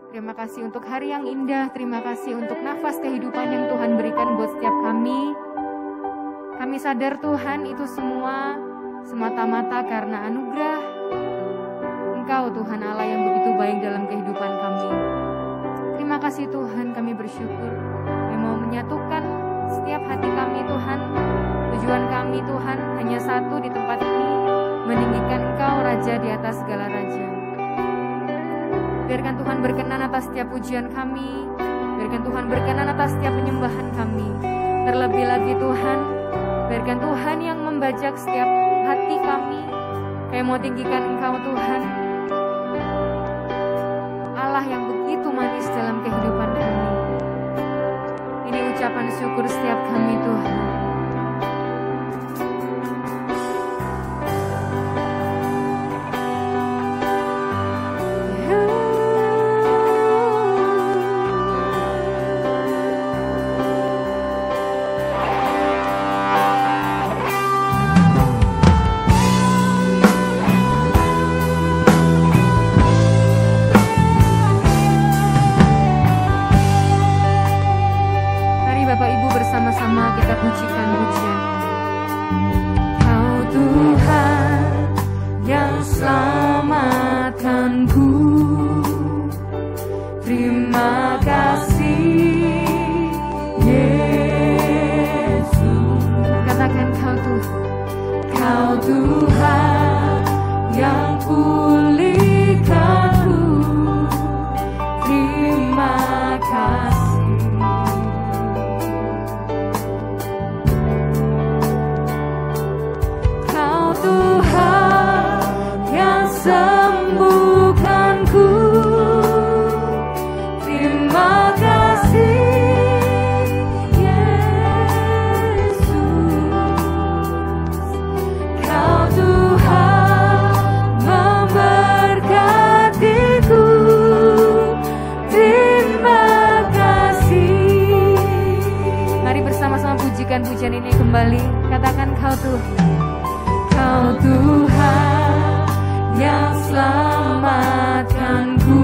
Terima kasih untuk hari yang indah. Terima kasih untuk nafas kehidupan yang Tuhan berikan buat setiap kami. Kami sadar Tuhan itu semua semata-mata karena anugerah Engkau Tuhan Allah yang begitu baik dalam kehidupan kami. Terima kasih Tuhan, kami bersyukur. Kami mau menyatukan setiap hati kami Tuhan. Tujuan kami Tuhan hanya satu di tempat ini, meninggikan Engkau Raja di atas segala raja. Biarkan Tuhan berkenan atas setiap pujian kami. Biarkan Tuhan berkenan atas setiap penyembahan kami. Terlebih lagi Tuhan, biarkan Tuhan yang membajak setiap hati kami. Kami mau tinggikan Engkau Tuhan, Allah yang begitu manis dalam kehidupan kami. Ini ucapan syukur setiap kami Tuhan. Sama-sama kita pujikan pujian. Kau Tuhan yang selamatkanku, terima kasih Yesus. Katakan kau Tuhan yang pulihkanku, terima kasih. Tuhan yang sembuhkanku, terima kasih Yesus. Kau Tuhan memberkatiku, terima kasih. Mari bersama-sama pujikan pujian ini kembali. Katakan kau Tuhan. Kau Tuhan yang selamatkanku,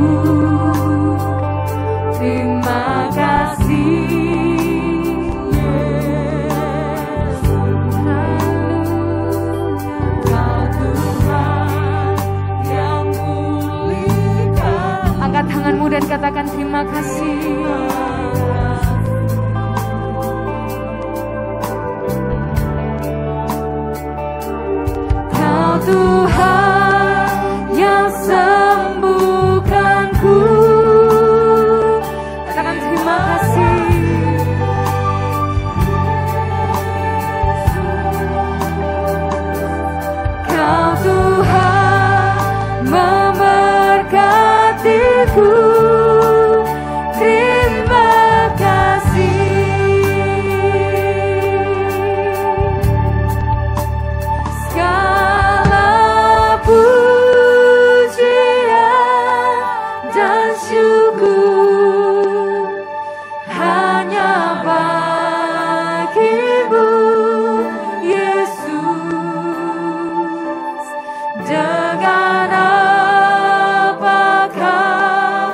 terima kasih Yesus. Kau Tuhan yang pulihkan. Angkat tanganmu dan katakan terima kasih. Tuhan yang sembuhkanku, katakan terima kasih. Kau Tuhan memberkatiku, terima kasih. Pujian dan syukur hanya bagimu Yesus. Dengan apakah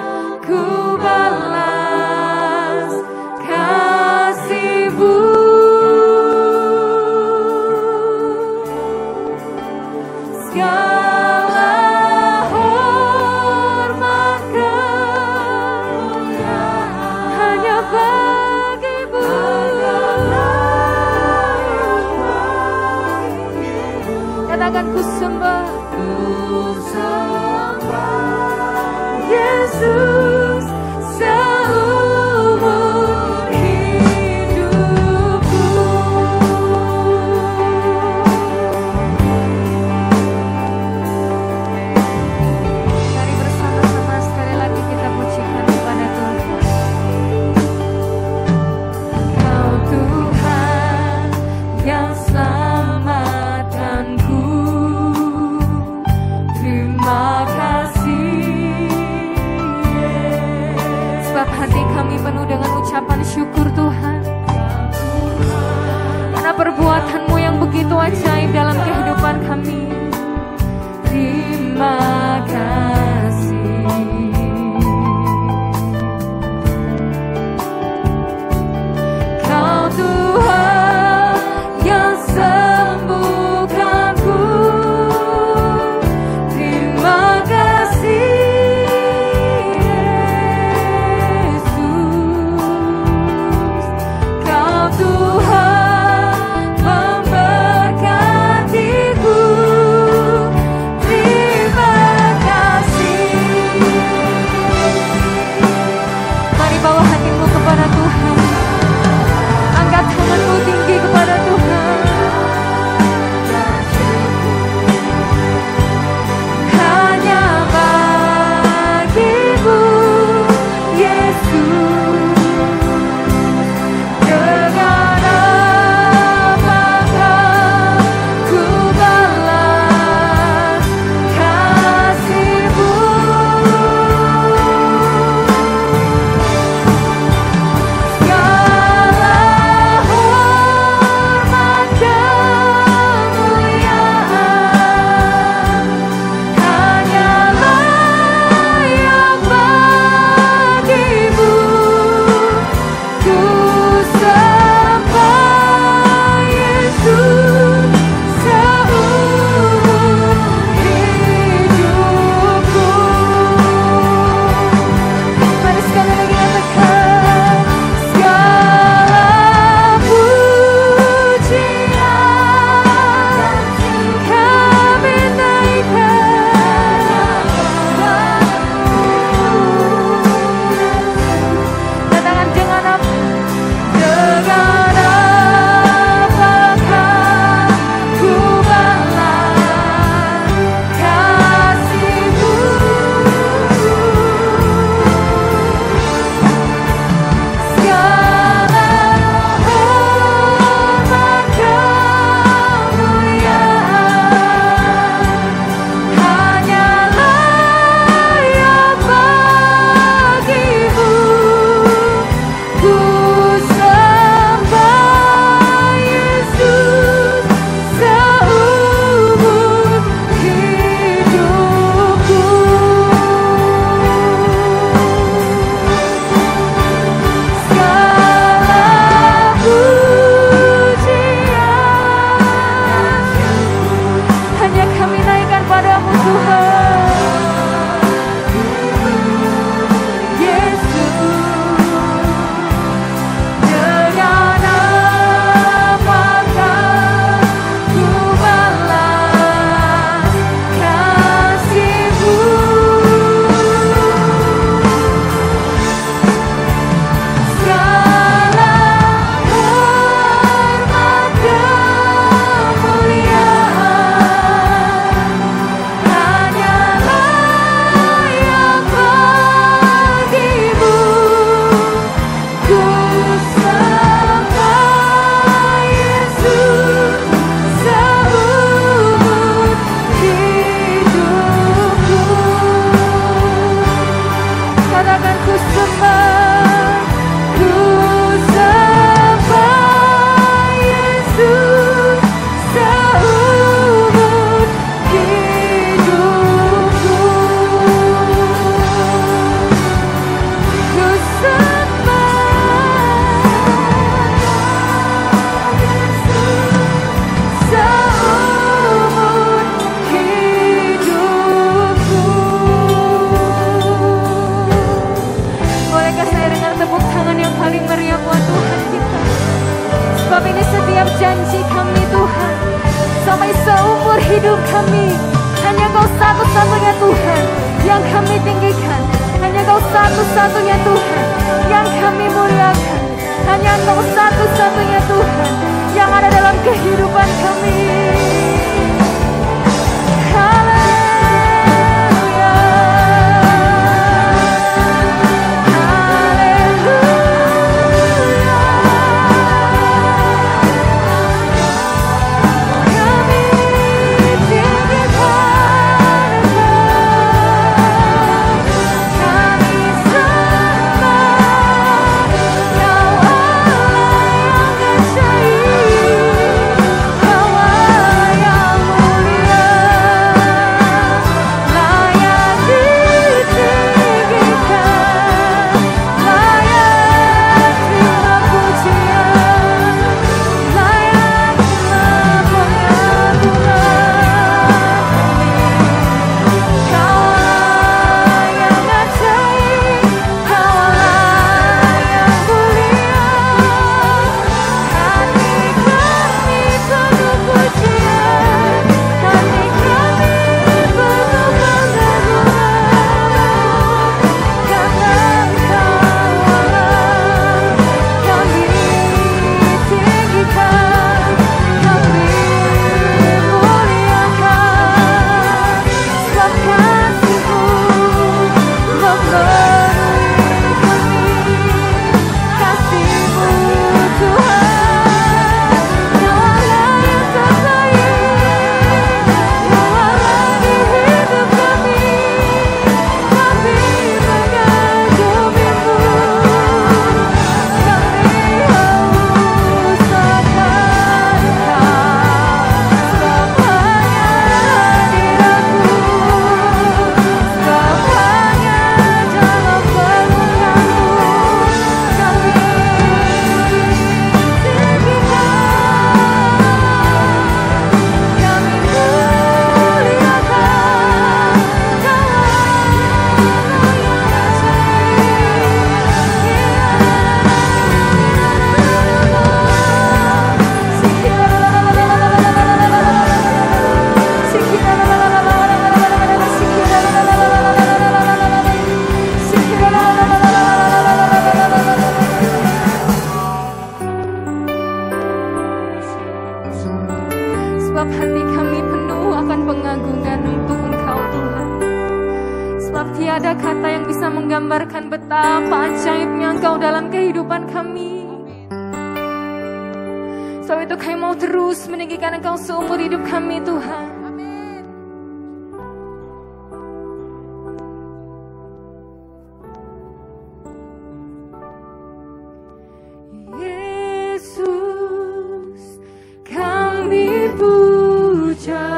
satu-satunya Tuhan yang kami tinggikan. Hanya Engkau satu-satunya Tuhan yang kami muliakan. Hanya Engkau satu-satunya Tuhan yang ada dalam kehidupan kami. Tiada kata yang bisa menggambarkan betapa ajaibnya Engkau dalam kehidupan kami. Sebab itu kami mau terus meninggikan Engkau seumur hidup kami, Tuhan. Yesus, kami puja,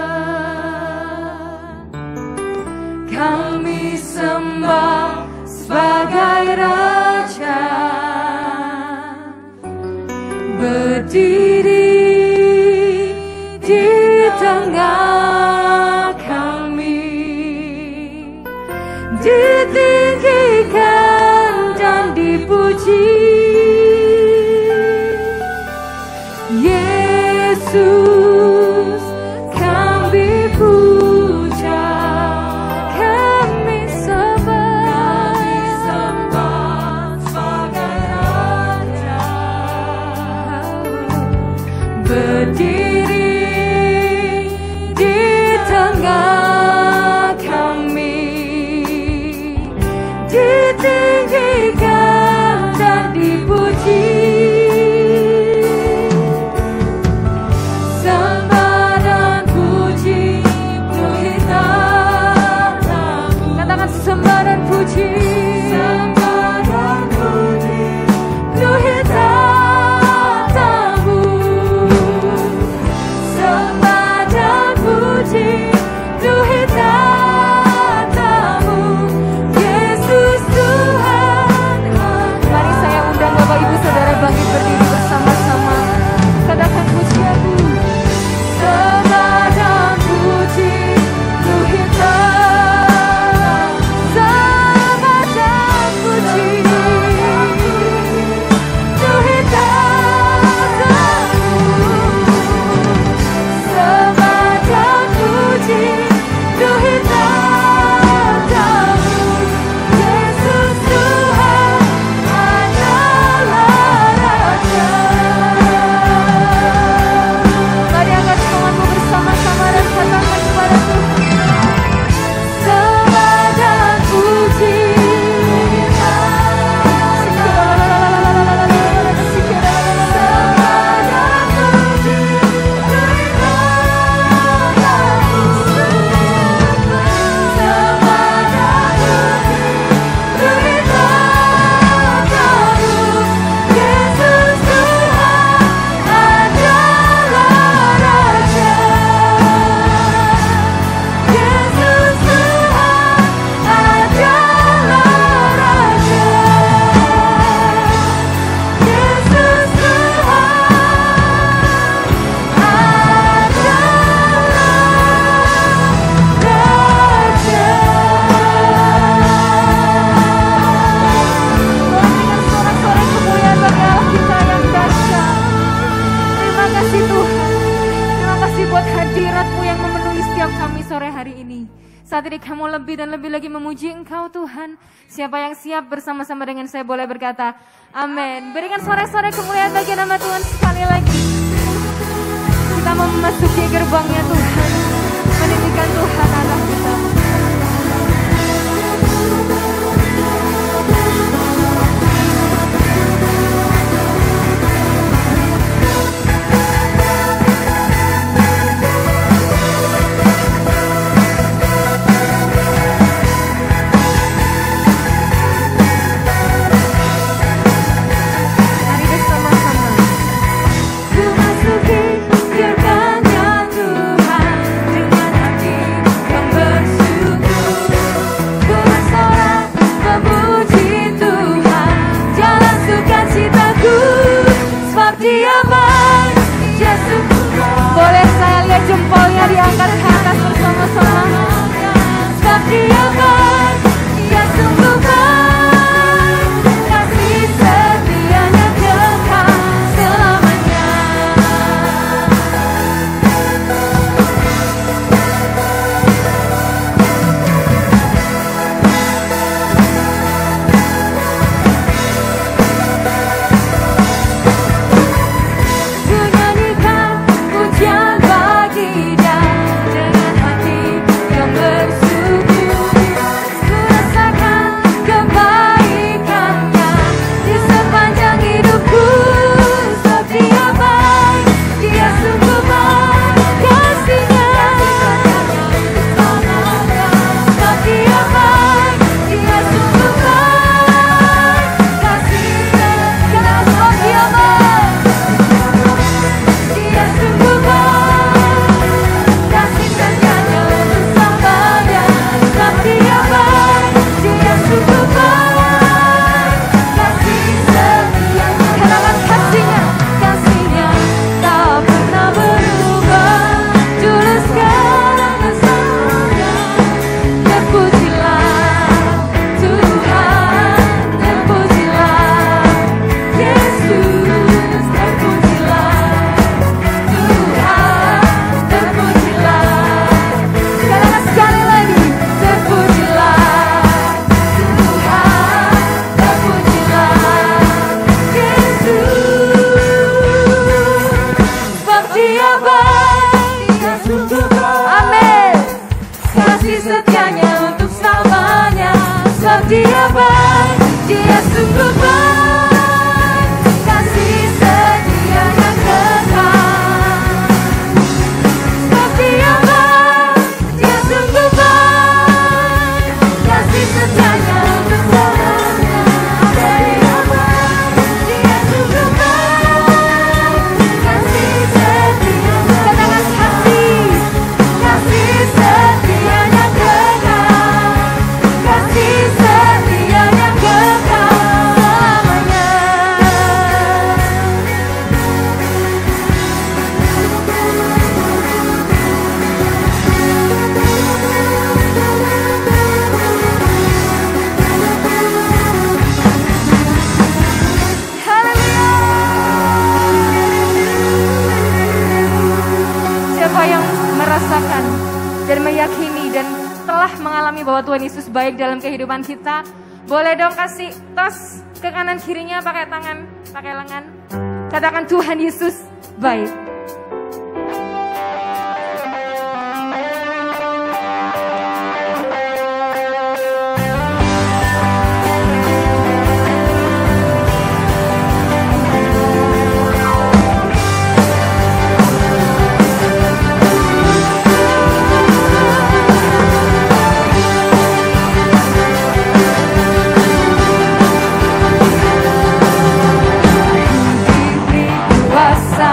kami sembah sebagai Raja, berdiri di tengah kami, ditinggikan dan dipuji. Yesus, kami puja, kami sembah sebagai Raja, berdiri di tengah kami, ditinggikan dan dipuji. Sembah lebih dan lebih lagi memuji Engkau Tuhan. Siapa yang siap bersama-sama dengan saya boleh berkata, amin. Berikan sorak-sorai kemuliaan bagi nama Tuhan sekali lagi. Kita mau memasuki gerbangnya Tuhan, meninggikan Tuhan Allah kita. Boleh saya lihat jempolnya diangkat ke atas bersama-sama. Sebab Dia baik, Dia sungguh baik, kasih setianya kekal selamanya. Dia baik, Dia sungguh baik, kasih setianya kekal. Sebab Dia baik, Dia sungguh baik, kasih setianya untuk selamanya. Dia baik, Dia sungguh baik, kasih setianya. Katakan kasih setianya kekal, kasih setianya kekal selamanya. Haleluya. Siapa yang merasakan dan meyakini dan telah mengalami bahwa Tuhan Yesus baik dalam kehidupan kita, boleh dong kasih tos ke kanan kirinya pakai tangan, pakai lengan. Katakan Tuhan Yesus baik. Kuasa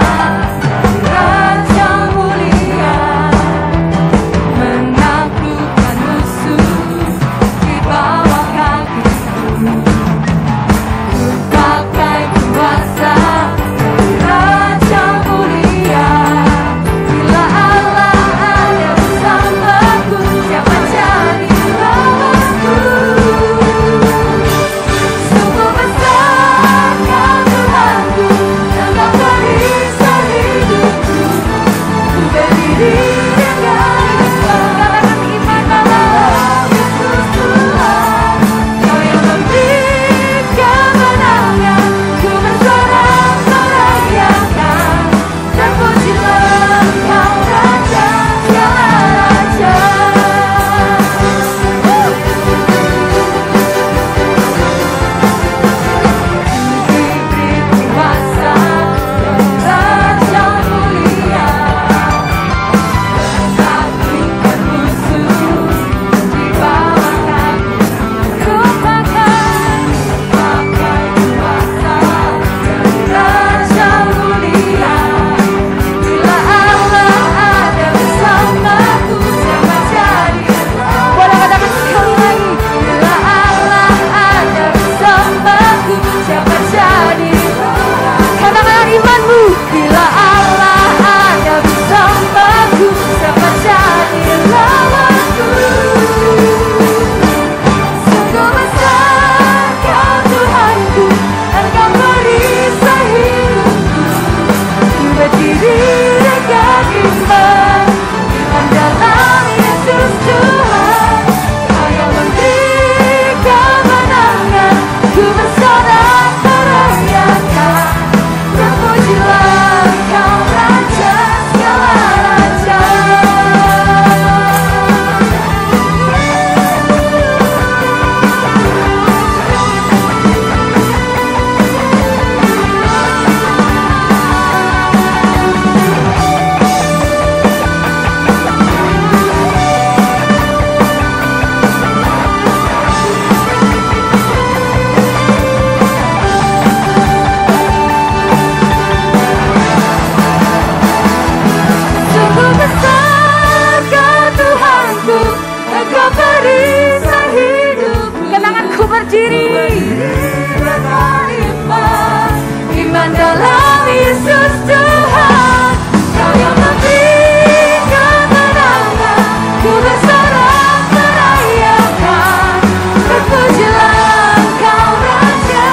berdiri dengan iman, iman dalam Yesus Tuhan. Kau yang memberi kemenangan, ku bersorak merayakan. Terpujilah Engkau Raja.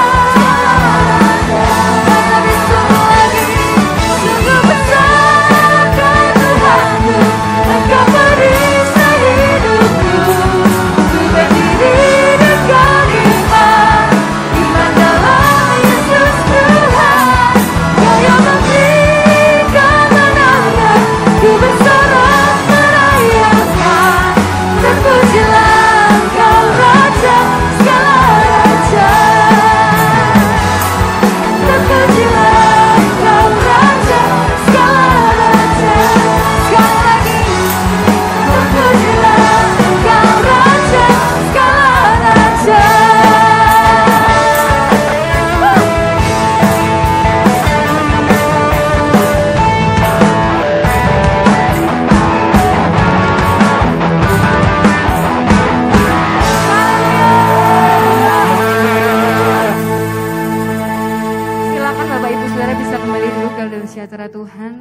Lebih sungguh lagi, sungguh besar Tuhanku. Engkau perisai hidupku. Ku berdiri dengan iman, iman dalam Yesus Tuhan. Kau yang memberi kemenangan, ku bersorak merayakan. Terpujilah Engkau Raja segala raja. Terpujilah Engkau Raja segala raja. Sekali lagi, terpujilah Engkau Raja segala raja. Silakan Bapak Ibu Saudara bisa kembali duduk dalam sejahtera Tuhan.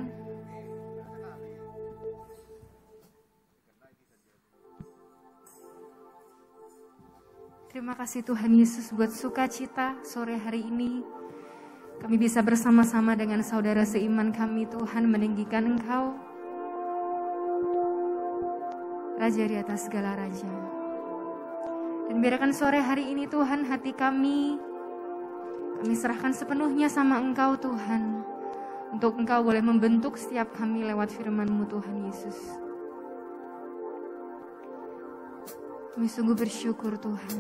Terima kasih Tuhan Yesus buat sukacita sore hari ini. Kami bisa bersama-sama dengan saudara seiman kami Tuhan meninggikan Engkau, Raja di atas segala raja. Dan biarkan sore hari ini Tuhan hati kami serahkan sepenuhnya sama Engkau Tuhan. Untuk Engkau boleh membentuk setiap kami lewat firman-Mu Tuhan Yesus. Kami sungguh bersyukur Tuhan.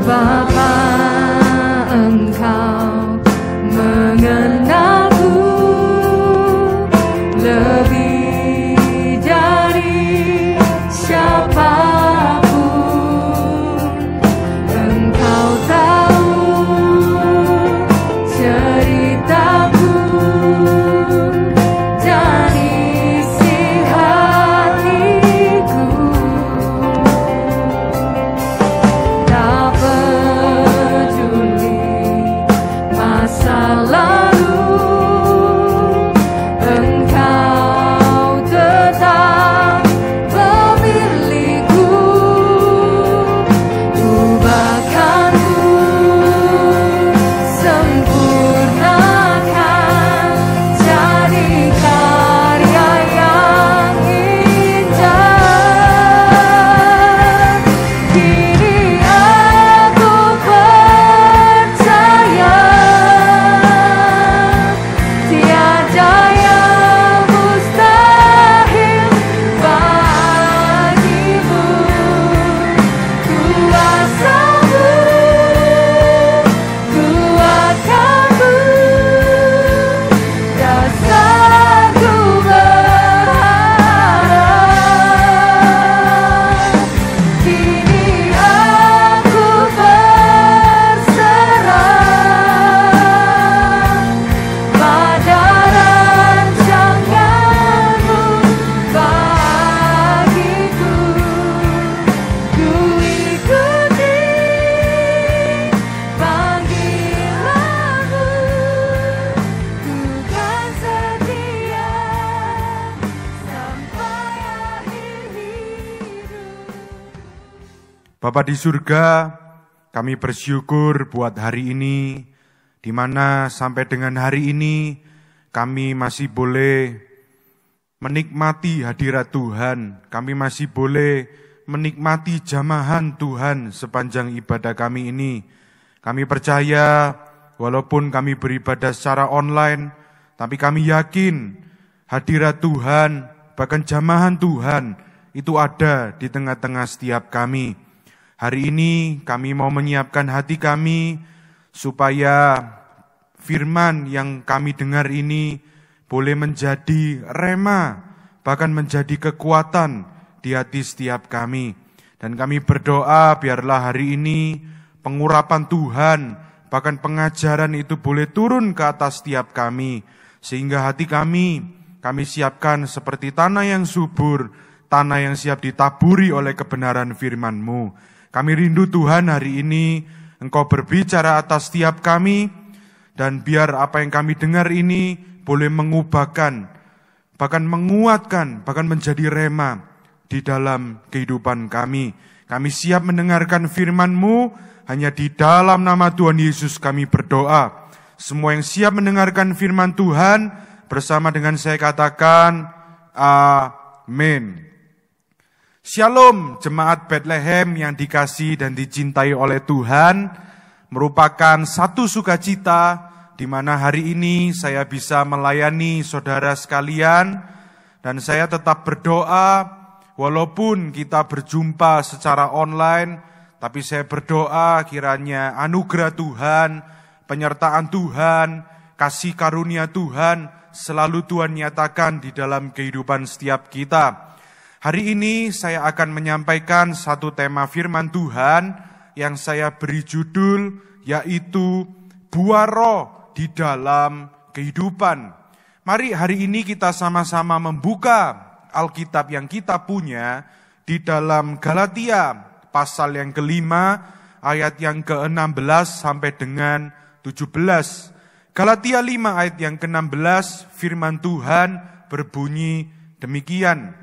Bapa, Engkau mengenal Bapa di surga, kami bersyukur buat hari ini, di mana sampai dengan hari ini kami masih boleh menikmati hadirat Tuhan. Kami masih boleh menikmati jamahan Tuhan sepanjang ibadah kami ini. Kami percaya walaupun kami beribadah secara online, tapi kami yakin hadirat Tuhan, bahkan jamahan Tuhan itu ada di tengah-tengah setiap kami. Hari ini kami mau menyiapkan hati kami supaya firman yang kami dengar ini boleh menjadi rema, bahkan menjadi kekuatan di hati setiap kami. Dan kami berdoa biarlah hari ini pengurapan Tuhan, bahkan pengajaran itu boleh turun ke atas setiap kami, sehingga hati kami siapkan seperti tanah yang subur, tanah yang siap ditaburi oleh kebenaran firman-Mu. Kami rindu Tuhan hari ini Engkau berbicara atas setiap kami, dan biar apa yang kami dengar ini boleh mengubahkan, bahkan menguatkan, bahkan menjadi rema di dalam kehidupan kami. Kami siap mendengarkan firman-Mu, hanya di dalam nama Tuhan Yesus kami berdoa. Semua yang siap mendengarkan firman Tuhan, bersama dengan saya katakan, amin. Shalom jemaat Bethlehem yang dikasihi dan dicintai oleh Tuhan. Merupakan satu sukacita di mana hari ini saya bisa melayani saudara sekalian. Dan saya tetap berdoa walaupun kita berjumpa secara online, tapi saya berdoa kiranya anugerah Tuhan, penyertaan Tuhan, kasih karunia Tuhan selalu Tuhan nyatakan di dalam kehidupan setiap kita. Hari ini saya akan menyampaikan satu tema firman Tuhan yang saya beri judul, yaitu buah roh di dalam kehidupan. Mari hari ini kita sama-sama membuka Alkitab yang kita punya di dalam Galatia pasal yang ke-5 ayat yang ke-16 sampai dengan 17. Galatia 5 ayat yang ke-16, firman Tuhan berbunyi demikian.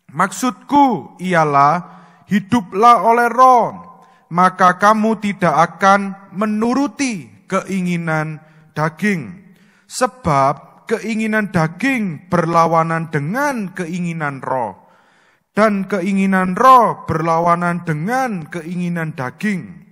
Maksudku ialah hiduplah oleh roh, maka kamu tidak akan menuruti keinginan daging. Sebab keinginan daging berlawanan dengan keinginan roh, dan keinginan roh berlawanan dengan keinginan daging.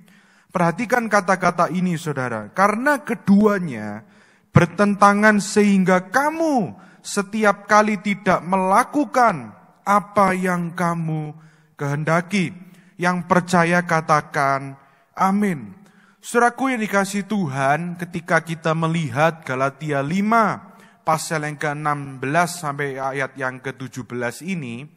Perhatikan kata-kata ini saudara, karena keduanya bertentangan sehingga kamu setiap kali tidak melakukan apa yang kamu kehendaki. Yang percaya katakan amin. Saudaraku yang dikasihi Tuhan, ketika kita melihat Galatia 5 pasal yang ke-16 sampai ayat yang ke-17 ini,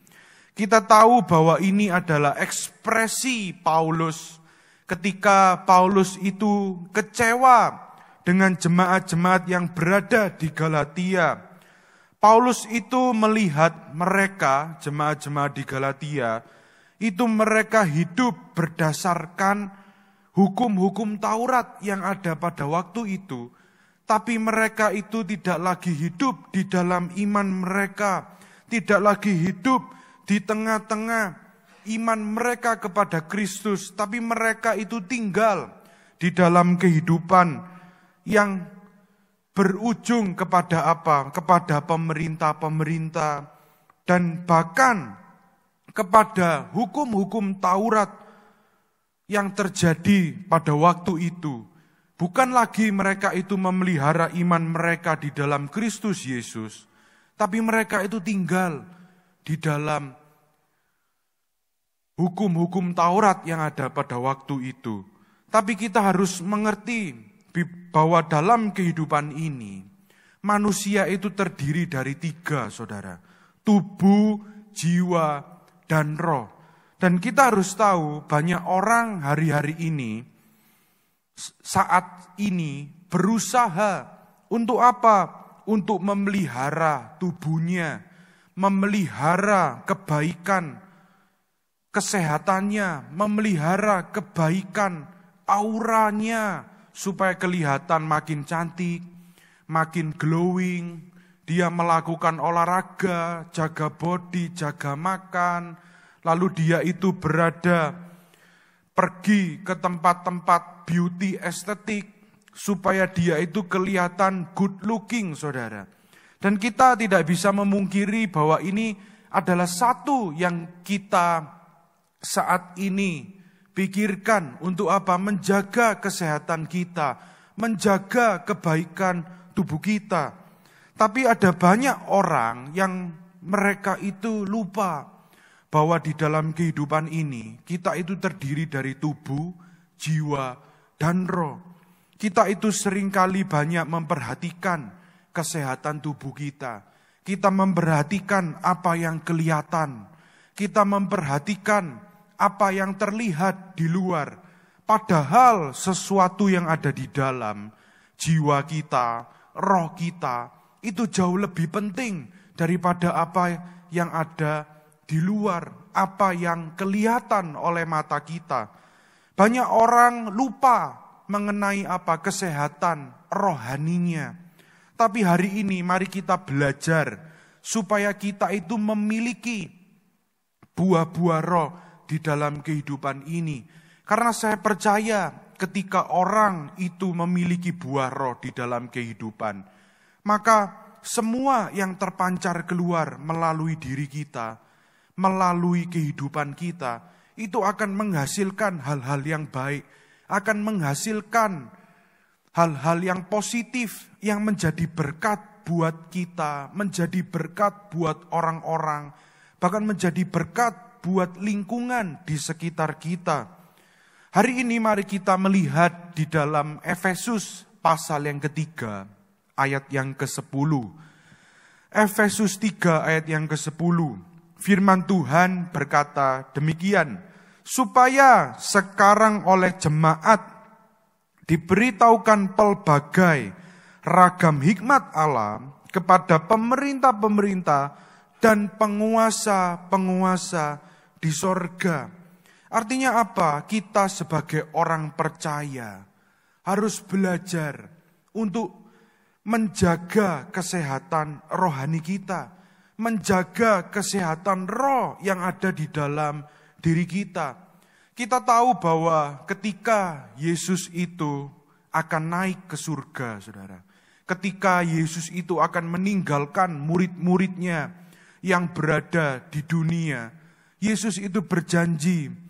kita tahu bahwa ini adalah ekspresi Paulus ketika Paulus itu kecewa dengan jemaat-jemaat yang berada di Galatia. Paulus itu melihat mereka, jemaat-jemaat di Galatia, itu mereka hidup berdasarkan hukum-hukum Taurat yang ada pada waktu itu. Tapi mereka itu tidak lagi hidup di dalam iman mereka, tidak lagi hidup di tengah-tengah iman mereka kepada Kristus, tapi mereka itu tinggal di dalam kehidupan yang berujung kepada apa? Kepada pemerintah-pemerintah dan bahkan kepada hukum-hukum Taurat yang terjadi pada waktu itu. Bukan lagi mereka itu memelihara iman mereka di dalam Kristus Yesus, tapi mereka itu tinggal di dalam hukum-hukum Taurat yang ada pada waktu itu. Tapi kita harus mengerti bahwa dalam kehidupan ini, manusia itu terdiri dari 3, saudara. Tubuh, jiwa, dan roh. Dan kita harus tahu banyak orang hari-hari ini, saat ini berusaha untuk apa? Untuk memelihara tubuhnya, memelihara kebaikan kesehatannya, memelihara kebaikan auranya supaya kelihatan makin cantik, makin glowing. Dia melakukan olahraga, jaga body, jaga makan, lalu dia itu berada pergi ke tempat-tempat beauty estetik supaya dia itu kelihatan good looking, saudara. Dan kita tidak bisa memungkiri bahwa ini adalah satu yang kita saat ini pikirkan untuk apa? Menjaga kesehatan kita, menjaga kebaikan tubuh kita. Tapi ada banyak orang yang mereka itu lupa bahwa di dalam kehidupan ini kita itu terdiri dari tubuh, jiwa, dan roh. Kita itu seringkali banyak memperhatikan kesehatan tubuh kita. Kita memperhatikan apa yang kelihatan. Kita memperhatikan apa yang terlihat di luar. Padahal sesuatu yang ada di dalam jiwa kita, roh kita, itu jauh lebih penting daripada apa yang ada di luar, apa yang kelihatan oleh mata kita. Banyak orang lupa mengenai apa? Kesehatan rohaninya. Tapi hari ini mari kita belajar supaya kita itu memiliki buah-buah roh di dalam kehidupan ini. Karena saya percaya ketika orang itu memiliki buah roh di dalam kehidupan, maka semua yang terpancar keluar melalui diri kita, melalui kehidupan kita, itu akan menghasilkan hal-hal yang baik, akan menghasilkan hal-hal yang positif yang menjadi berkat buat kita, menjadi berkat buat orang-orang, bahkan menjadi berkat buat lingkungan di sekitar kita. Hari ini mari kita melihat di dalam Efesus pasal yang ketiga, ayat yang ke-10. Efesus 3 ayat yang ke-10. Firman Tuhan berkata demikian, supaya sekarang oleh jemaat diberitahukan pelbagai ragam hikmat Allah kepada pemerintah-pemerintah dan penguasa-penguasa di sorga. Artinya apa? Kita sebagai orang percaya harus belajar untuk menjaga kesehatan rohani kita, menjaga kesehatan roh yang ada di dalam diri kita. Kita tahu bahwa ketika Yesus itu akan naik ke surga, saudara. Ketika Yesus itu akan meninggalkan murid-muridnya yang berada di dunia, Yesus itu berjanji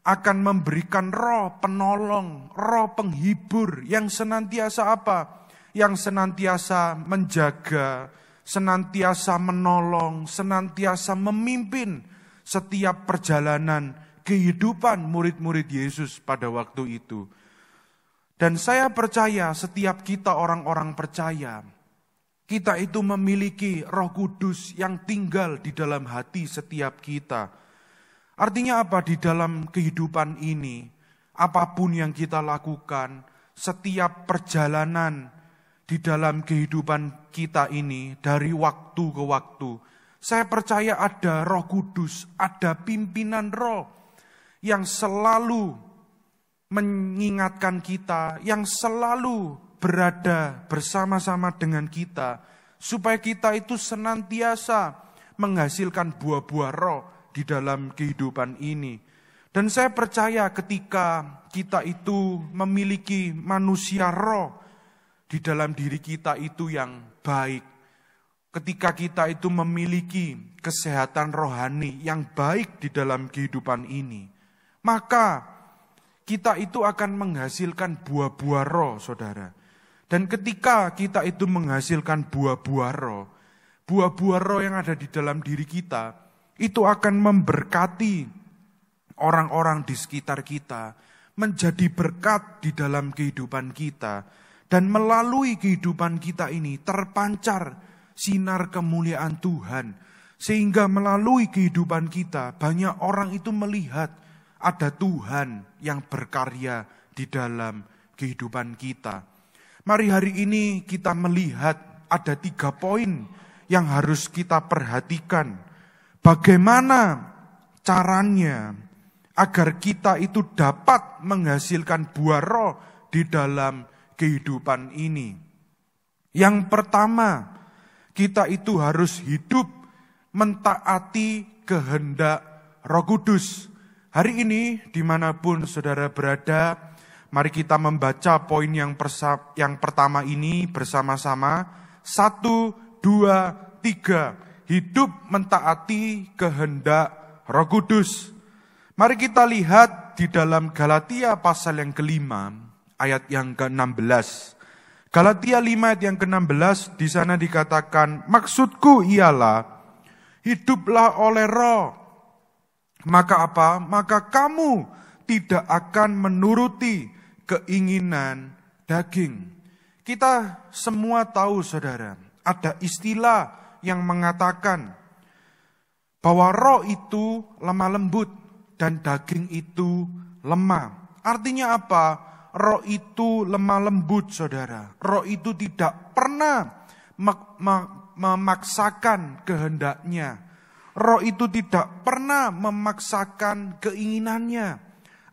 akan memberikan roh penolong, roh penghibur yang senantiasa apa? Yang senantiasa menjaga, senantiasa menolong, senantiasa memimpin setiap perjalanan kehidupan murid-murid Yesus pada waktu itu. Dan saya percaya setiap kita orang-orang percaya, kita itu memiliki Roh Kudus yang tinggal di dalam hati setiap kita. Artinya apa? Di dalam kehidupan ini, apapun yang kita lakukan, setiap perjalanan di dalam kehidupan kita ini dari waktu ke waktu, saya percaya ada Roh Kudus, ada pimpinan roh yang selalu mengingatkan kita, yang selalu berada bersama-sama dengan kita, supaya kita itu senantiasa menghasilkan buah-buah roh di dalam kehidupan ini. Dan saya percaya ketika kita itu memiliki manusia roh di dalam diri kita itu yang baik, ketika kita itu memiliki kesehatan rohani yang baik di dalam kehidupan ini, maka kita itu akan menghasilkan buah-buah roh, saudara. Dan ketika kita itu menghasilkan buah-buah roh yang ada di dalam diri kita, itu akan memberkati orang-orang di sekitar kita, menjadi berkat di dalam kehidupan kita. Dan melalui kehidupan kita ini terpancar sinar kemuliaan Tuhan. Sehingga melalui kehidupan kita banyak orang itu melihat ada Tuhan yang berkarya di dalam kehidupan kita. Mari hari ini kita melihat ada 3 poin yang harus kita perhatikan. Bagaimana caranya agar kita itu dapat menghasilkan buah roh di dalam kehidupan ini. Yang pertama, kita itu harus hidup mentaati kehendak Roh Kudus. Hari ini dimanapun saudara berada, mari kita membaca poin yang pertama ini bersama-sama. 1, 2, 3. Hidup mentaati kehendak Roh Kudus. Mari kita lihat di dalam Galatia pasal yang ke-5, ayat yang ke-16. Galatia 5 ayat yang ke-16, di sana dikatakan, maksudku ialah, hiduplah oleh roh. Maka apa? Maka kamu tidak akan menuruti keinginan daging. Kita semua tahu saudara, ada istilah yang mengatakan bahwa roh itu lemah lembut dan daging itu lemah. Artinya apa? Roh itu lemah lembut saudara. Roh itu tidak pernah memaksakan kehendaknya. Roh itu tidak pernah memaksakan keinginannya.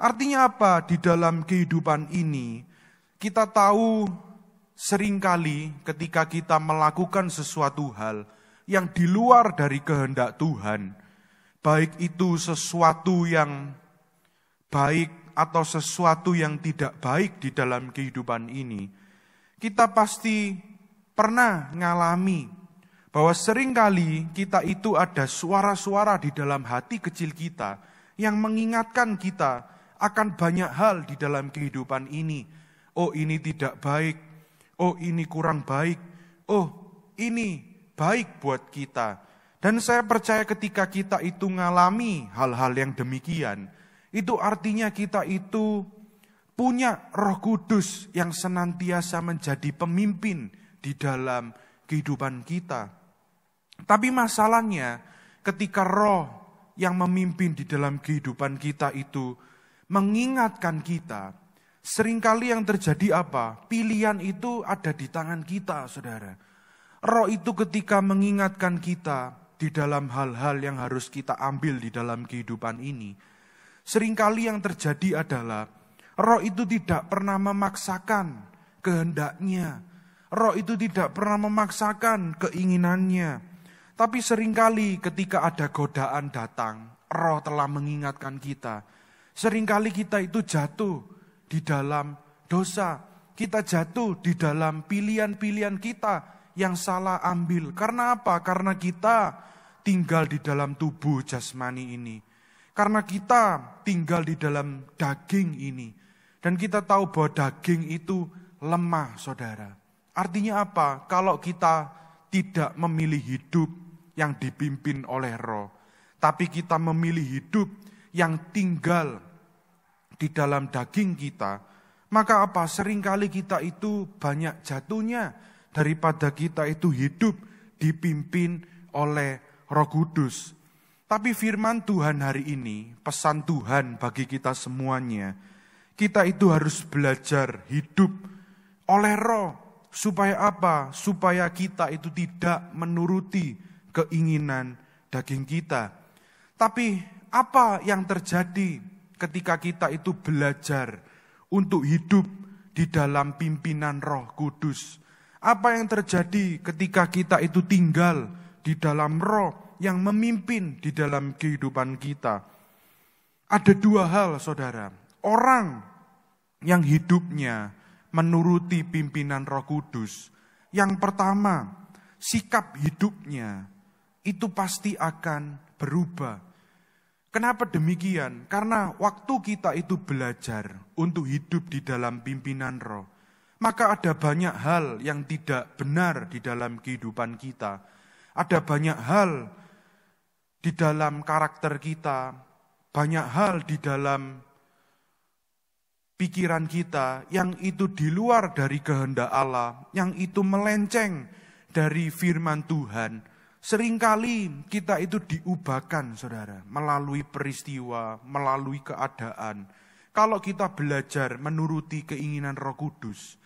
Artinya apa? Di dalam kehidupan ini, kita tahu seringkali ketika kita melakukan sesuatu hal yang di luar dari kehendak Tuhan, baik itu sesuatu yang baik atau sesuatu yang tidak baik di dalam kehidupan ini, kita pasti pernah ngalami bahwa seringkali kita itu ada suara-suara di dalam hati kecil kita yang mengingatkan kita akan banyak hal di dalam kehidupan ini. Oh, ini tidak baik. Oh, ini kurang baik. Oh, ini baik buat kita. Dan saya percaya ketika kita itu ngalami hal-hal yang demikian, itu artinya kita itu punya Roh Kudus yang senantiasa menjadi pemimpin di dalam kehidupan kita. Tapi masalahnya ketika roh yang memimpin di dalam kehidupan kita itu mengingatkan kita, seringkali yang terjadi apa? Pilihan itu ada di tangan kita, saudara. Roh itu ketika mengingatkan kita di dalam hal-hal yang harus kita ambil di dalam kehidupan ini, seringkali yang terjadi adalah roh itu tidak pernah memaksakan kehendaknya. Roh itu tidak pernah memaksakan keinginannya. Tapi seringkali ketika ada godaan datang, roh telah mengingatkan kita. Seringkali kita itu jatuh di dalam dosa. Kita jatuh di dalam pilihan-pilihan kita yang salah ambil. Karena apa? Karena kita tinggal di dalam tubuh jasmani ini. Karena kita tinggal di dalam daging ini. Dan kita tahu bahwa daging itu lemah, saudara. Artinya apa? Kalau kita tidak memilih hidup yang dipimpin oleh roh, tapi kita memilih hidup yang tinggal di dalam daging kita, maka apa? Seringkali kita itu banyak jatuhnya daripada kita itu hidup dipimpin oleh Roh Kudus. Tapi firman Tuhan hari ini, pesan Tuhan bagi kita semuanya, kita itu harus belajar hidup oleh roh. Supaya apa? Supaya kita itu tidak menuruti keinginan daging kita. Tapi apa yang terjadi ketika kita itu belajar untuk hidup di dalam pimpinan Roh Kudus? Apa yang terjadi ketika kita itu tinggal di dalam roh yang memimpin di dalam kehidupan kita? Ada dua hal, saudara. Orang yang hidupnya menuruti pimpinan Roh Kudus, yang pertama, sikap hidupnya itu pasti akan berubah. Kenapa demikian? Karena waktu kita itu belajar untuk hidup di dalam pimpinan roh, maka ada banyak hal yang tidak benar di dalam kehidupan kita. Ada banyak hal di dalam karakter kita, banyak hal di dalam pikiran kita yang itu di luar dari kehendak Allah, yang itu melenceng dari firman Tuhan. Seringkali kita itu diubahkan, saudara, melalui peristiwa, melalui keadaan. Kalau kita belajar menuruti keinginan Roh Kudus,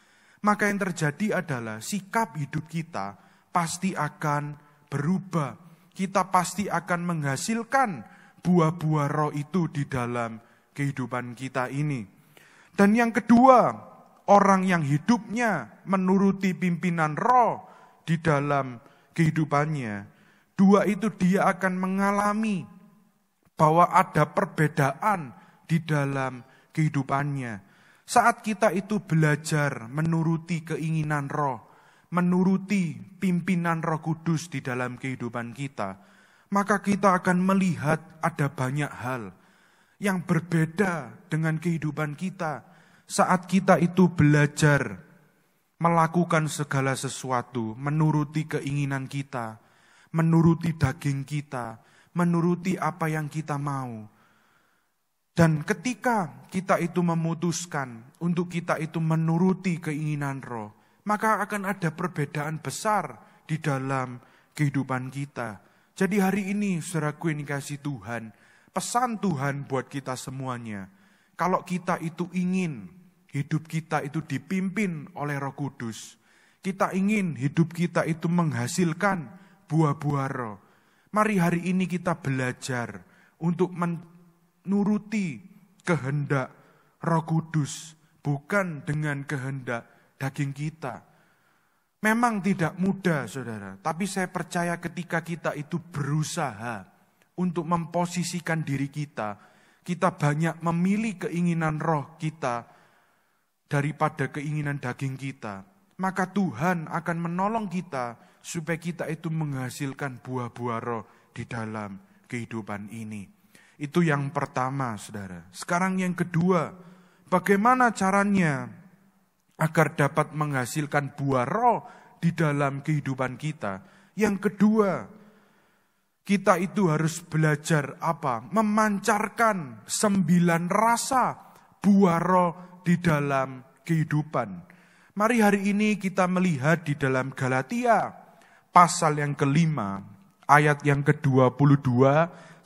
maka yang terjadi adalah sikap hidup kita pasti akan berubah. Kita pasti akan menghasilkan buah-buah roh itu di dalam kehidupan kita ini. Dan yang kedua, orang yang hidupnya menuruti pimpinan roh di dalam kehidupannya, dua itu dia akan mengalami bahwa ada perbedaan di dalam kehidupannya. Saat kita itu belajar menuruti keinginan Roh, menuruti pimpinan Roh Kudus di dalam kehidupan kita, maka kita akan melihat ada banyak hal yang berbeda dengan kehidupan kita. Saat kita itu belajar melakukan segala sesuatu, menuruti keinginan kita, menuruti daging kita, menuruti apa yang kita mau. Dan ketika kita itu memutuskan untuk kita itu menuruti keinginan Roh, maka akan ada perbedaan besar di dalam kehidupan kita. Jadi hari ini, saudaraku yang dikasihi Tuhan, pesan Tuhan buat kita semuanya. Kalau kita itu ingin hidup kita itu dipimpin oleh Roh Kudus, kita ingin hidup kita itu menghasilkan buah-buah Roh, mari hari ini kita belajar untuk menuruti kehendak Roh Kudus, bukan dengan kehendak daging kita. Memang tidak mudah, saudara, tapi saya percaya ketika kita itu berusaha untuk memposisikan diri kita, kita banyak memilih keinginan roh kita daripada keinginan daging kita, maka Tuhan akan menolong kita supaya kita itu menghasilkan buah-buah roh di dalam kehidupan ini. Itu yang pertama, saudara. Sekarang yang kedua, bagaimana caranya agar dapat menghasilkan buah roh di dalam kehidupan kita? Yang kedua, kita itu harus belajar apa? Memancarkan 9 rasa buah roh di dalam kehidupan. Mari hari ini kita melihat di dalam Galatia pasal yang ke-5, ayat yang ke-22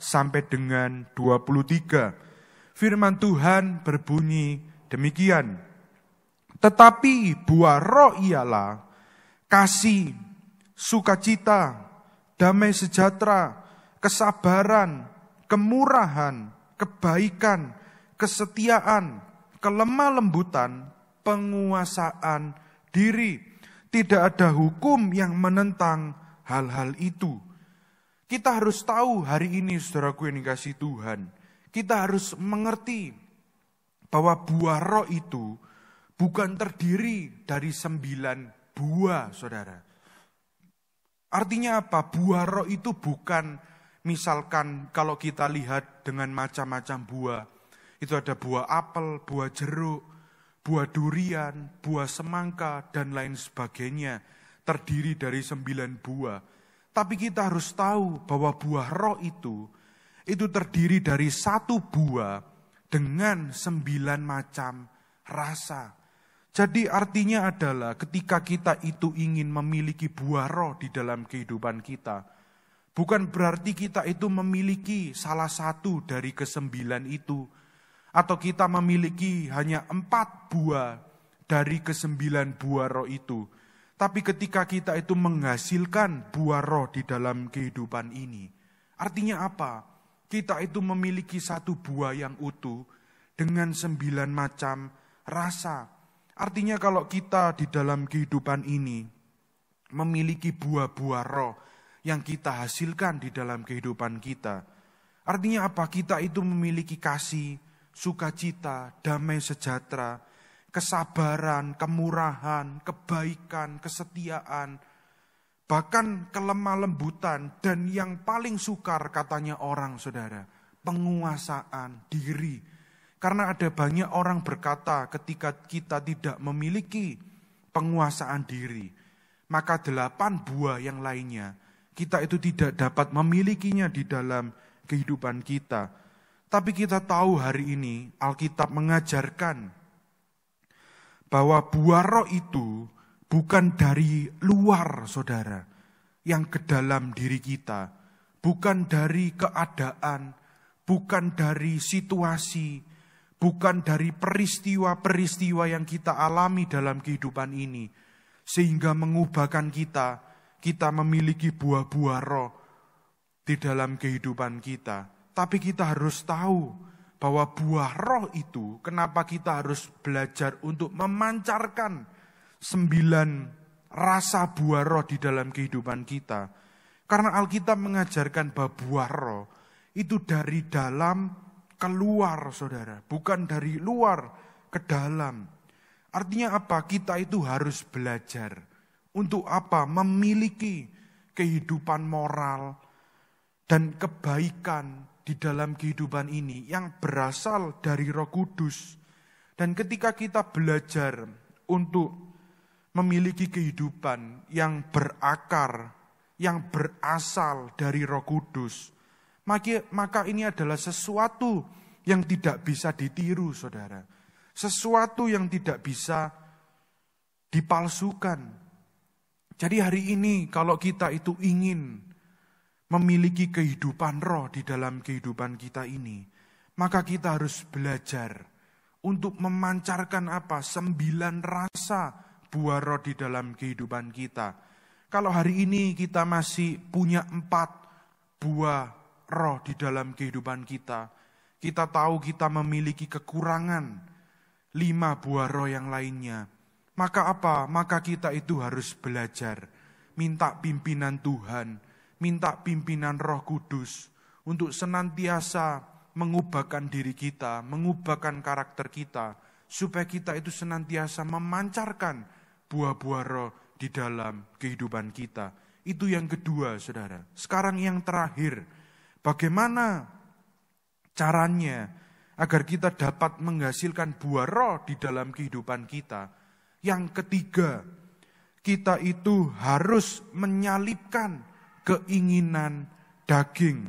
sampai dengan 23. Firman Tuhan berbunyi demikian. Tetapi buah roh ialah kasih, sukacita, damai sejahtera, kesabaran, kemurahan, kebaikan, kesetiaan, kelemah lembutan, penguasaan diri. Tidak ada hukum yang menentang hal-hal itu. Kita harus tahu hari ini, saudaraku yang dikasihi Tuhan, kita harus mengerti bahwa buah roh itu bukan terdiri dari 9 buah, saudara. Artinya apa? Buah roh itu bukan, misalkan kalau kita lihat dengan macam-macam buah, itu ada buah apel, buah jeruk, buah durian, buah semangka, dan lain sebagainya, terdiri dari 9 buah. Tapi kita harus tahu bahwa buah roh itu terdiri dari 1 buah dengan 9 macam rasa. Jadi artinya adalah ketika kita itu ingin memiliki buah roh di dalam kehidupan kita, bukan berarti kita itu memiliki salah satu dari ke-9 itu, atau kita memiliki hanya 4 buah dari ke-9 buah roh itu. Tapi ketika kita itu menghasilkan buah roh di dalam kehidupan ini, artinya apa? Kita itu memiliki 1 buah yang utuh dengan 9 macam rasa. Artinya kalau kita di dalam kehidupan ini memiliki buah-buah roh yang kita hasilkan di dalam kehidupan kita, artinya apa? Kita itu memiliki kasih, sukacita, damai sejahtera, kesabaran, kemurahan, kebaikan, kesetiaan, bahkan kelemah lembutan, dan yang paling sukar katanya orang, saudara, penguasaan diri. Karena ada banyak orang berkata ketika kita tidak memiliki penguasaan diri, maka 8 buah yang lainnya kita itu tidak dapat memilikinya di dalam kehidupan kita. Tapi kita tahu hari ini Alkitab mengajarkan bahwa buah roh itu bukan dari luar, saudara, yang ke dalam diri kita. Bukan dari keadaan, bukan dari situasi, bukan dari peristiwa-peristiwa yang kita alami dalam kehidupan ini, sehingga mengubahkan kita memiliki buah-buah roh di dalam kehidupan kita. Tapi kita harus tahu bahwa buah roh itu, kenapa kita harus belajar untuk memancarkan 9 rasa buah roh di dalam kehidupan kita. Karena Alkitab mengajarkan bahwa buah roh Itu dari dalam keluar, saudara. Bukan dari luar ke dalam. Artinya apa? Kita itu harus belajar. Untuk apa? Memiliki kehidupan moral dan kebaikan di dalam kehidupan ini yang berasal dari Roh Kudus. Dan ketika kita belajar untuk memiliki kehidupan yang berakar, yang berasal dari Roh Kudus, maka ini adalah sesuatu yang tidak bisa ditiru, saudara. Sesuatu yang tidak bisa dipalsukan. Jadi hari ini kalau kita itu ingin memiliki kehidupan roh di dalam kehidupan kita ini, maka kita harus belajar untuk memancarkan 9 rasa buah roh di dalam kehidupan kita. Kalau hari ini kita masih punya 4 buah roh di dalam kehidupan kita, kita tahu kita memiliki kekurangan 5 buah roh yang lainnya. Maka apa? Maka kita itu harus belajar, minta pimpinan Tuhan, minta pimpinan Roh Kudus untuk senantiasa mengubahkan diri kita, mengubahkan karakter kita, supaya kita itu senantiasa memancarkan buah-buah roh di dalam kehidupan kita. Itu yang kedua, saudara. Sekarang yang terakhir, bagaimana caranya agar kita dapat menghasilkan buah roh di dalam kehidupan kita? Yang ketiga, kita itu harus menyalipkan keinginan daging.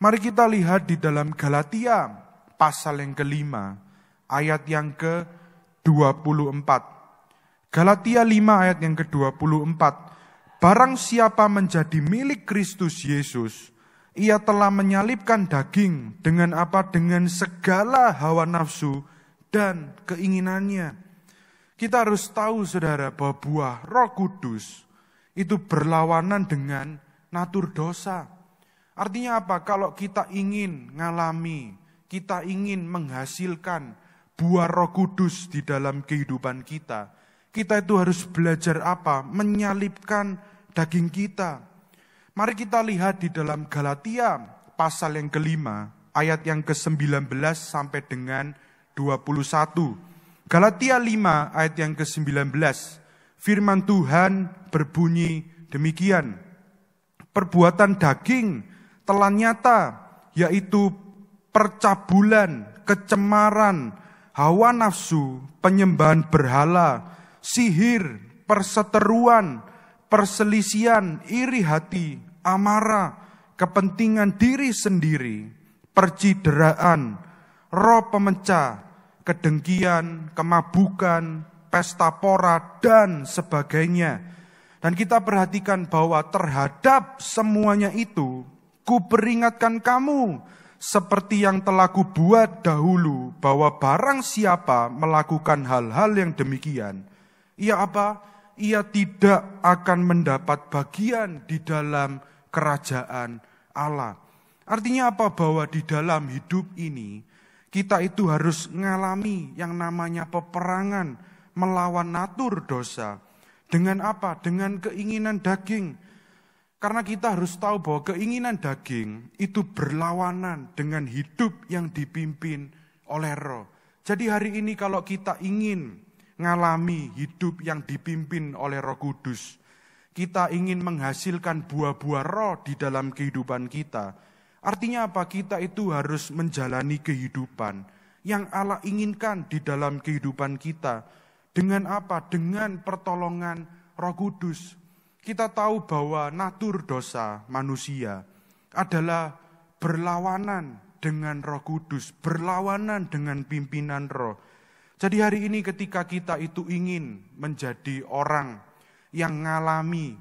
Mari kita lihat di dalam Galatia pasal yang ke-5 ayat yang ke-24. Galatia 5 ayat yang ke-24. Barang siapa menjadi milik Kristus Yesus, ia telah menyalipkan daging dengan apa? Dengan segala hawa nafsu dan keinginannya. Kita harus tahu, saudara, bahwa buah Roh Kudus itu berlawanan dengan natur dosa. Artinya apa? Kalau kita ingin ngalami, kita ingin menghasilkan buah Roh Kudus di dalam kehidupan kita, kita itu harus belajar apa? Menyalipkan daging kita. Mari kita lihat di dalam Galatia pasal yang ke-5 ayat yang ke-19 sampai dengan 21. Galatia 5 ayat yang ke-19. Firman Tuhan berbunyi demikian. Perbuatan daging telah nyata, yaitu percabulan, kecemaran, hawa nafsu, penyembahan berhala, sihir, perseteruan, perselisihan, iri hati, amarah, kepentingan diri sendiri, percideraan, roh pemecah, kedengkian, kemabukan, pesta pora, dan sebagainya. Dan kita perhatikan bahwa terhadap semuanya itu, kuperingatkan kamu, seperti yang telah kubuat dahulu, bahwa barang siapa melakukan hal-hal yang demikian, ia apa? Ia tidak akan mendapat bagian di dalam kerajaan Allah. Artinya apa? Bahwa di dalam hidup ini, kita itu harus mengalami yang namanya peperangan melawan natur dosa. Dengan apa? Dengan keinginan daging. Karena kita harus tahu bahwa keinginan daging itu berlawanan dengan hidup yang dipimpin oleh roh. Jadi hari ini kalau kita ingin mengalami hidup yang dipimpin oleh Roh Kudus, kita ingin menghasilkan buah-buah roh di dalam kehidupan kita. Artinya apa? Kita itu harus menjalani kehidupan yang Allah inginkan di dalam kehidupan kita. Dengan apa? Dengan pertolongan Roh Kudus. Kita tahu bahwa natur dosa manusia adalah berlawanan dengan Roh Kudus, berlawanan dengan pimpinan roh. Jadi hari ini ketika kita itu ingin menjadi orang yang mengalami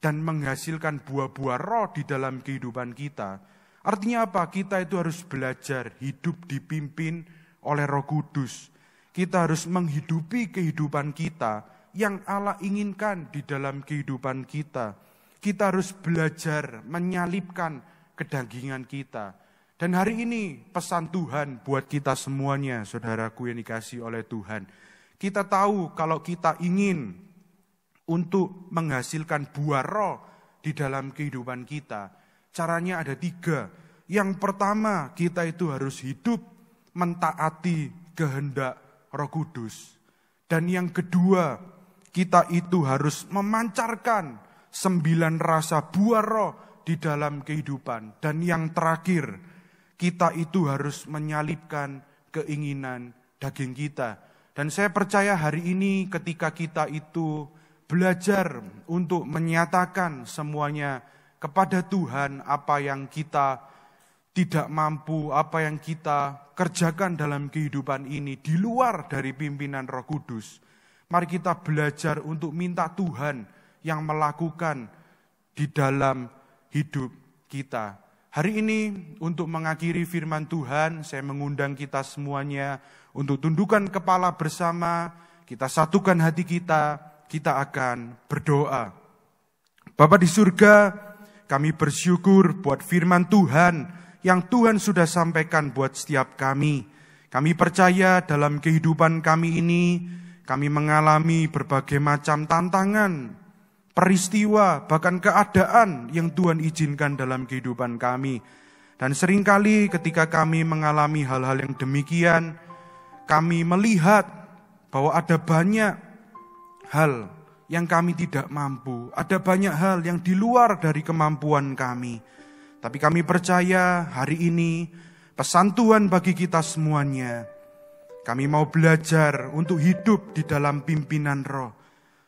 dan menghasilkan buah-buah roh di dalam kehidupan kita, artinya apa? Kita itu harus belajar hidup dipimpin oleh Roh Kudus. Kita harus menghidupi kehidupan kita yang Allah inginkan di dalam kehidupan kita. Kita harus belajar menyalipkan kedagingan kita. Dan hari ini pesan Tuhan buat kita semuanya, saudaraku yang dikasihi oleh Tuhan. Kita tahu kalau kita ingin untuk menghasilkan buah roh di dalam kehidupan kita, caranya ada 3. Yang pertama, kita itu harus hidup mentaati kehendak Roh Kudus. Dan yang kedua, kita itu harus memancarkan 9 rasa buah roh di dalam kehidupan. Dan yang terakhir, kita itu harus menyalibkan keinginan daging kita. Dan saya percaya hari ini ketika kita itu belajar untuk menyatakan semuanya kepada Tuhan, apa yang kita tidak mampu, apa yang kita kerjakan dalam kehidupan ini di luar dari pimpinan Roh Kudus. Mari kita belajar untuk minta Tuhan yang melakukan di dalam hidup kita. Hari ini untuk mengakhiri firman Tuhan, saya mengundang kita semuanya untuk tundukkan kepala bersama, kita satukan hati kita akan berdoa. Bapa di surga, kami bersyukur buat firman Tuhan yang Tuhan sudah sampaikan buat setiap kami. Kami percaya dalam kehidupan kami ini, kami mengalami berbagai macam tantangan, peristiwa, bahkan keadaan yang Tuhan izinkan dalam kehidupan kami. Dan seringkali ketika kami mengalami hal-hal yang demikian, kami melihat bahwa ada banyak hal yang kami tidak mampu. Ada banyak hal yang di luar dari kemampuan kami. Tapi kami percaya hari ini pesan Tuhan bagi kita semuanya. Kami mau belajar untuk hidup di dalam pimpinan Roh.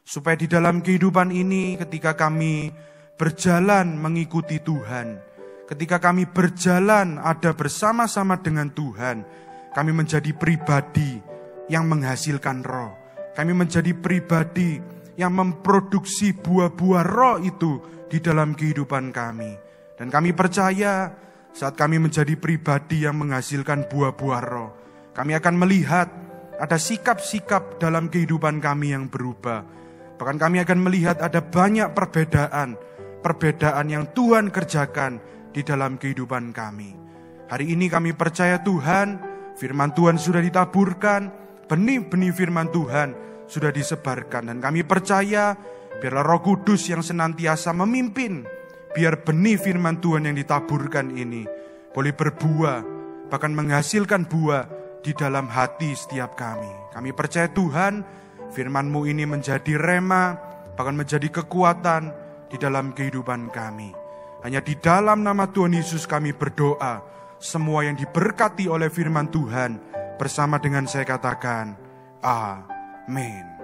Supaya di dalam kehidupan ini ketika kami berjalan mengikuti Tuhan. Ketika kami berjalan ada bersama-sama dengan Tuhan. Kami menjadi pribadi yang menghasilkan roh. Kami menjadi pribadi yang memproduksi buah-buah roh itu di dalam kehidupan kami. Dan kami percaya saat kami menjadi pribadi yang menghasilkan buah-buah roh, kami akan melihat ada sikap-sikap dalam kehidupan kami yang berubah. Bahkan kami akan melihat ada banyak perbedaan yang Tuhan kerjakan di dalam kehidupan kami. Hari ini kami percaya Tuhan, firman Tuhan sudah ditaburkan, benih-benih firman Tuhan sudah disebarkan. Dan kami percaya, biarlah Roh Kudus yang senantiasa memimpin, biar benih firman Tuhan yang ditaburkan ini boleh berbuah, bahkan menghasilkan buah di dalam hati setiap kami. Kami percaya Tuhan, firman-Mu ini menjadi rema, bahkan menjadi kekuatan di dalam kehidupan kami. Hanya di dalam nama Tuhan Yesus kami berdoa. Semua yang diberkati oleh firman Tuhan bersama dengan saya katakan, amin.